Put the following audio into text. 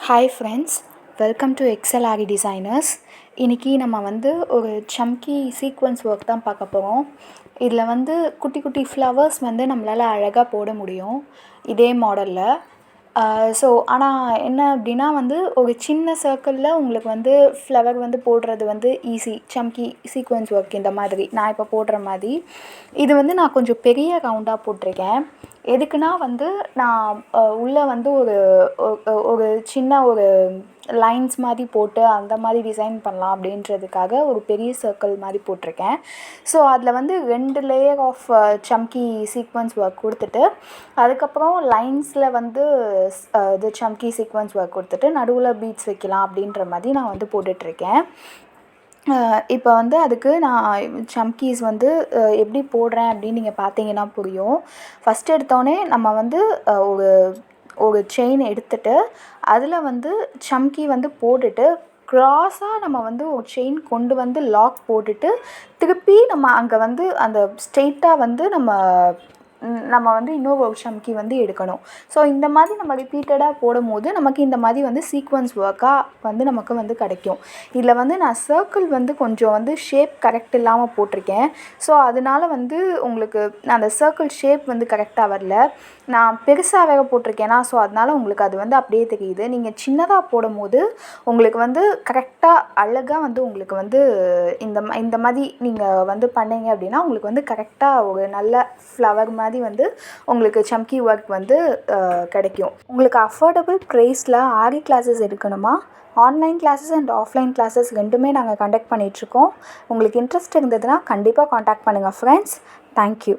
Hi friends, welcome to Excel Aari designers. இன்றைக்கி நம்ம வந்து ஒரு சம்கி சீக்வன்ஸ் ஒர்க் தான் பார்க்க போகிறோம். இதில் வந்து குட்டி குட்டி ஃப்ளவர்ஸ் வந்து நம்மளால் அழகாக போட முடியும் இதே மாடலில். ஸோ ஆனால் என்ன அப்படின்னா வந்து ஒரு சின்ன சர்க்கிளில் உங்களுக்கு வந்து ஃப்ளவர் வந்து போடுறது வந்து ஈஸி. சம்கி சீக்வன்ஸ் ஒர்க் இந்த மாதிரி நான் இப்போ போடுற மாதிரி இது வந்து நான் கொஞ்சம் பெரிய ரவுண்டாக போட்டிருக்கேன். எதுக்குன்னா வந்து நான் உள்ளே வந்து ஒரு ஒரு சின்ன ஒரு லைன்ஸ் மாதிரி போட்டு அந்த மாதிரி டிசைன் பண்ணலாம் அப்படின்றதுக்காக ஒரு பெரிய சர்க்கிள் மாதிரி போட்டிருக்கேன். ஸோ அதில் வந்து 2 லேயர் ஆஃப் சம்கி சீக்வன்ஸ் ஒர்க் கொடுத்துட்டு அதுக்கப்புறம் லைன்ஸில் வந்து இது சம்கி சீக்வன்ஸ் ஒர்க் கொடுத்துட்டு நடுவில் பீட்ஸ் வைக்கலாம் அப்படின்ற மாதிரி நான் வந்து போட்டுட்ருக்கேன். இப்போ வந்து அதுக்கு நான் சம்கீஸ் வந்து எப்படி போடுறேன் அப்படின்னு நீங்கள் பார்த்தீங்கன்னா புரியும். ஃபஸ்ட் எடுத்தோடனே நம்ம வந்து ஒரு ஒரு செயின் எடுத்துகிட்டு அதில் வந்து சம்கி வந்து போட்டுட்டு க்ராஸாக நம்ம வந்து ஒரு செயின் கொண்டு வந்து லாக் போட்டுட்டு திருப்பி நம்ம அங்கே வந்து அந்த ஸ்ட்ரெயிட்டாக வந்து நம்ம வந்து இன்னொரு ஒரு சம்கி வந்து எடுக்கணும். ஸோ இந்த மாதிரி நம்ம ரிப்பீட்டடாக போடும்போது நமக்கு இந்த மாதிரி வந்து சீக்வன்ஸ் ஒர்க்காக வந்து நமக்கு வந்து கிடைக்கும். இதில் வந்து நான் சர்க்கிள் வந்து கொஞ்சம் வந்து ஷேப் கரெக்ட் இல்லாமல் போட்டிருக்கேன். ஸோ அதனால வந்து உங்களுக்கு அந்த சர்க்கிள் ஷேப் வந்து கரெக்டாக வரல. நான் பெருசாக வேக போட்டிருக்கேனா, ஸோ அதனால் உங்களுக்கு அது வந்து அப்படியே தெரியுது. நீங்கள் சின்னதாக போடும்போது உங்களுக்கு வந்து கரெக்டாக அழகாக வந்து உங்களுக்கு வந்து இந்த மாதிரி நீங்கள் வந்து பண்ணீங்க அப்படின்னா உங்களுக்கு வந்து கரெக்டாக ஒரு நல்ல ஃப்ளவர் மாதிரி வந்து உங்களுக்கு சம்கி ஒர்க் வந்து கிடைக்கும். உங்களுக்கு அஃபோர்டபுள் ப்ரைஸில் ஆரி கிளாஸஸ் எடுக்கணுமா? Online classes and offline classes ரெண்டுமே நாங்கள் கண்டக்ட் பண்ணிகிட்ருக்கோம். உங்களுக்கு இன்ட்ரெஸ்ட் இருந்ததுன்னா கண்டிப்பாக காண்டாக்ட் பண்ணுங்கள் ஃப்ரெண்ட்ஸ். தேங்க்யூ.